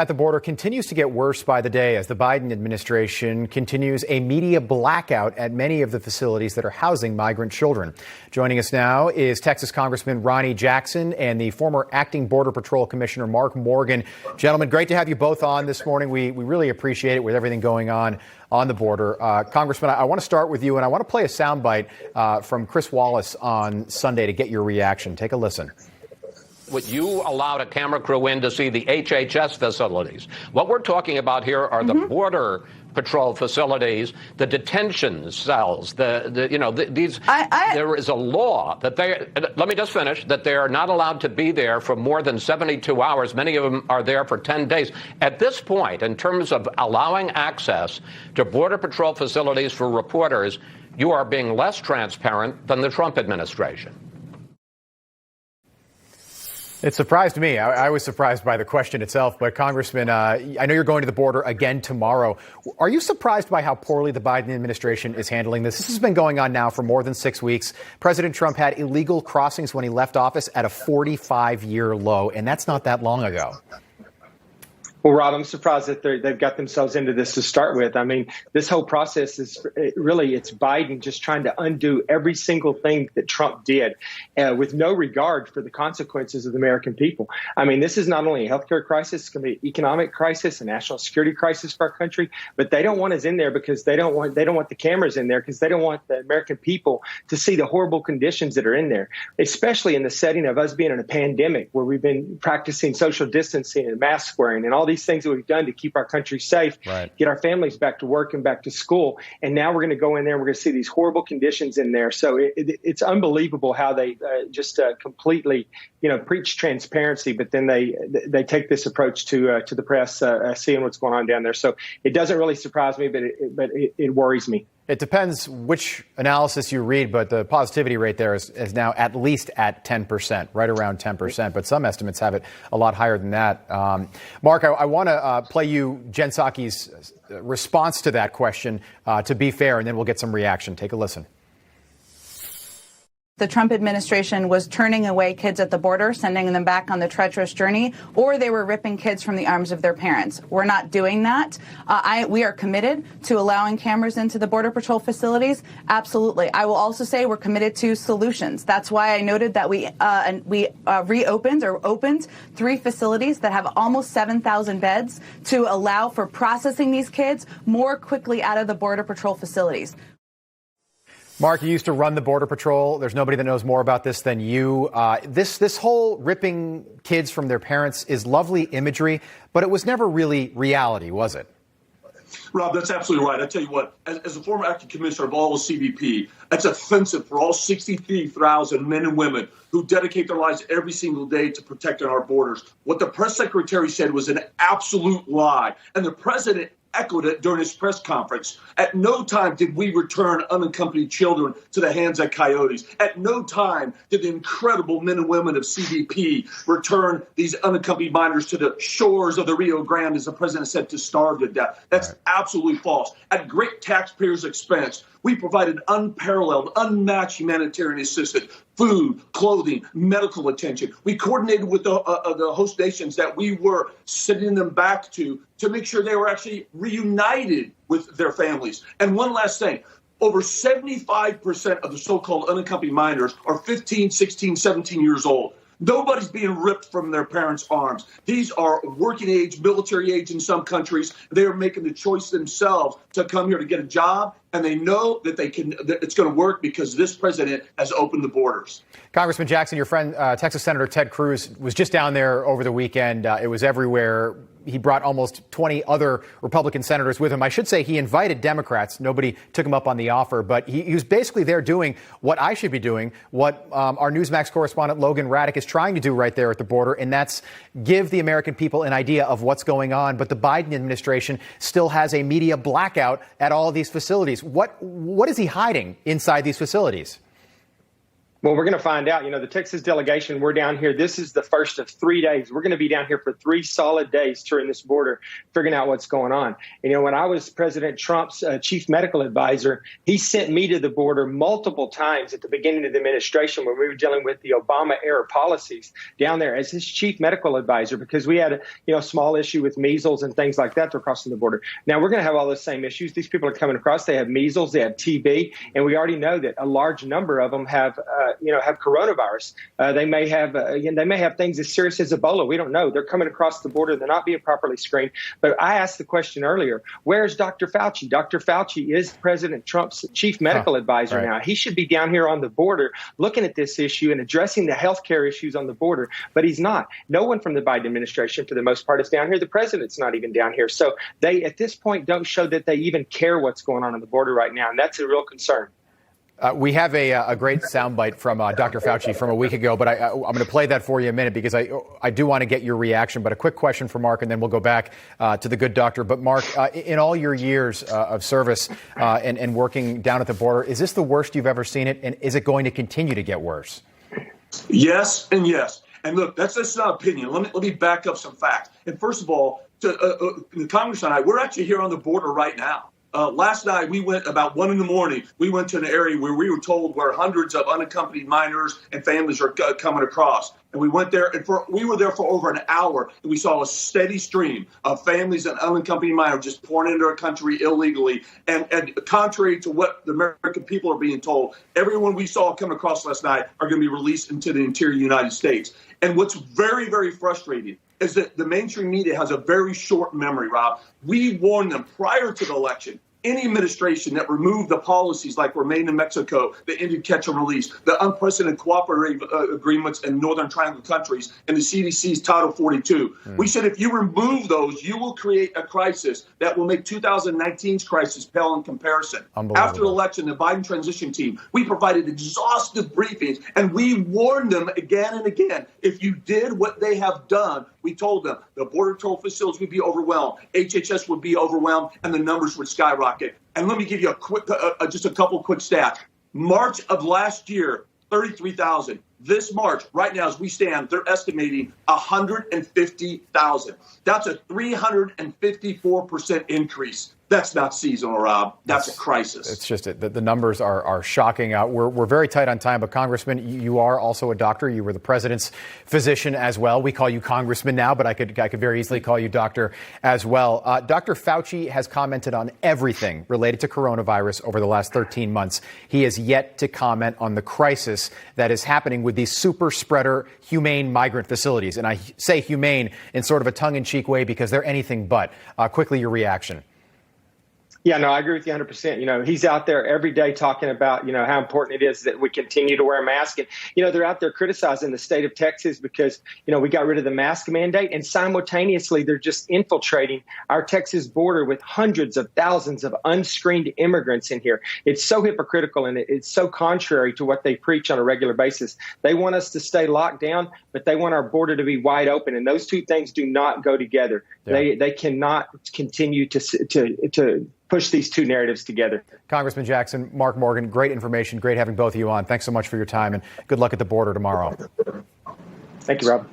At the border continues to get worse by the day as the Biden administration continues a media blackout at many of the facilities that are housing migrant children. Joining us now is Texas Congressman Ronny Jackson and the former acting Border Patrol Commissioner Mark Morgan. Gentlemen, great to have you both on this morning. We really appreciate it with everything going on the border. Congressman, I want to start with you, and I want to play a soundbite from Chris Wallace on Sunday to get your reaction. Take a listen. You allowed a camera crew in to see the HHS facilities. What we're talking about here are the Border Patrol facilities, the detention cells, there is a law that let me just finish, that they are not allowed to be there for more than 72 hours. Many of them are there for 10 days. At this point, in terms of allowing access to Border Patrol facilities for reporters, you are being less transparent than the Trump administration. It surprised me. I was surprised by the question itself. But, Congressman, I know you're going to the border again tomorrow. Are you surprised by how poorly the Biden administration is handling this? This has been going on now for more than 6 weeks. President Trump had illegal crossings when he left office at a 45-year low, and that's not that long ago. Well, Rob, I'm surprised that they've got themselves into this to start with. I mean, this whole process is really, it's Biden just trying to undo every single thing that Trump did with no regard for the consequences of the American people. I mean, this is not only a healthcare crisis, it's going to be an economic crisis, a national security crisis for our country. But they don't want us in there because they don't want the cameras in there because they don't want the American people to see the horrible conditions that are in there, especially in the setting of us being in a pandemic where we've been practicing social distancing and mask wearing and all these things that we've done to keep our country safe, get our families back to work and back to school. And now we're going to go in there and we're going to see these horrible conditions in there. So it's unbelievable how they just completely, preach transparency, but then they take this approach to the press, seeing what's going on down there. So it doesn't really surprise me, but it worries me. It depends which analysis you read, but the positivity rate there is now at least at 10%, right around 10%. But some estimates have it a lot higher than that. Mark, I want to play you Jen Psaki's response to that question, to be fair, and then we'll get some reaction. Take a listen. The Trump administration was turning away kids at the border, sending them back on the treacherous journey, or they were ripping kids from the arms of their parents. We're not doing that. We are committed to allowing cameras into the Border Patrol facilities. Absolutely. I will also say we're committed to solutions. That's why I noted that we opened 3 facilities that have almost 7,000 beds to allow for processing these kids more quickly out of the Border Patrol facilities. Mark, you used to run the Border Patrol. There's nobody that knows more about this than you. This whole ripping kids from their parents is lovely imagery, but it was never really reality, was it? Rob, that's absolutely right. I tell you what, as a former acting commissioner of all of CBP, that's offensive for all 63,000 men and women who dedicate their lives every single day to protecting our borders. What the press secretary said was an absolute lie, and the president echoed it during his press conference. At no time did we return unaccompanied children to the hands of coyotes. At no time did the incredible men and women of CBP return these unaccompanied minors to the shores of the Rio Grande, as the president said, to starve to death. That's absolutely false. At great taxpayers' expense, we provided unparalleled, unmatched humanitarian assistance, food, clothing, medical attention. We coordinated with the host nations that we were sending them back to make sure they were actually reunited with their families. And one last thing, over 75% of the so-called unaccompanied minors are 15, 16, 17 years old. Nobody's being ripped from their parents' arms. These are working age, military age in some countries. They are making the choice themselves to come here to get a job, and they know that it's going to work because this president has opened the borders. Congressman Jackson, your friend, Texas Senator Ted Cruz, was just down there over the weekend. It was everywhere. He brought almost 20 other Republican senators with him. I should say he invited Democrats. Nobody took him up on the offer, but he was basically there doing what I should be doing, what our NewsMax correspondent Logan Raddick is trying to do right there at the border, and that's give the American people an idea of what's going on. But the Biden administration still has a media blackout at all of these facilities. What is he hiding inside these facilities? Well, we're going to find out. The Texas delegation, we're down here. This is the first of 3 days. We're going to be down here for 3 solid days touring this border, figuring out what's going on. When I was President Trump's chief medical advisor, he sent me to the border multiple times at the beginning of the administration when we were dealing with the Obama-era policies down there as his chief medical advisor, because we had a small issue with measles and things like that across the border. Now, we're going to have all those same issues. These people are coming across. They have measles, they have TB, and we already know that a large number of them have coronavirus. They may have things as serious as Ebola. We don't know. They're coming across the border. They're not being properly screened. But I asked the question earlier, where's Dr. Fauci? Dr. Fauci is President Trump's chief medical advisor right now. He should be down here on the border looking at this issue and addressing the health care issues on the border. But he's not. No one from the Biden administration, for the most part, is down here. The president's not even down here. So they, at this point, don't show that they even care what's going on the border right now. And that's a real concern. We have a great soundbite from Dr. Fauci from a week ago, but I'm going to play that for you in a minute because I do want to get your reaction. But a quick question for Mark, and then we'll go back to the good doctor. But Mark, in all your years of service and working down at the border, is this the worst you've ever seen it? And is it going to continue to get worse? Yes and yes. And look, that's not opinion. Let me back up some facts. And first of all, the Congress and I, we're actually here on the border right now. Last night, we went about 1 a.m. We went to an area where we were told where hundreds of unaccompanied minors and families are coming across. And we went there, and we were there for over an hour, and we saw a steady stream of families and unaccompanied minors just pouring into our country illegally. And contrary to what the American people are being told, everyone we saw come across last night are going to be released into the interior United States. And what's very, very frustrating is that the mainstream media has a very short memory, Rob. We warned them prior to the election. Any administration that removed the policies like Remain in Mexico, the ended catch and release, the unprecedented cooperative agreements in Northern Triangle countries, and the CDC's Title 42. We said if you remove those, you will create a crisis that will make 2019's crisis pale in comparison. After the election, the Biden transition team, we provided exhaustive briefings, and we warned them again and again. If you did what they have done, we told them the border control facilities would be overwhelmed, HHS would be overwhelmed, and the numbers would skyrocket. And let me give you just a couple quick stats. March of last year, 33,000. This March, right now as we stand, they're estimating 150,000. That's a 354% increase. That's not seasonal, Rob. That's a crisis. It's just the numbers are shocking. We're very tight on time, but Congressman, you are also a doctor. You were the president's physician as well. We call you Congressman now, but I could very easily call you doctor as well. Dr. Fauci has commented on everything related to coronavirus over the last 13 months. He has yet to comment on the crisis that is happening with these super spreader humane migrant facilities. And I say humane in sort of a tongue-in-cheek way because they're anything but. Quickly, your reaction. Yeah, no, I agree with you 100%. He's out there every day talking about, how important it is that we continue to wear a mask. And, they're out there criticizing the state of Texas because, we got rid of the mask mandate. And simultaneously, they're just infiltrating our Texas border with hundreds of thousands of unscreened immigrants in here. It's so hypocritical and it's so contrary to what they preach on a regular basis. They want us to stay locked down, but they want our border to be wide open. And those two things do not go together. Yeah. They cannot continue to push these two narratives together. Congressman Jackson, Mark Morgan, great information. Great having both of you on. Thanks so much for your time and good luck at the border tomorrow. Thank you, Rob.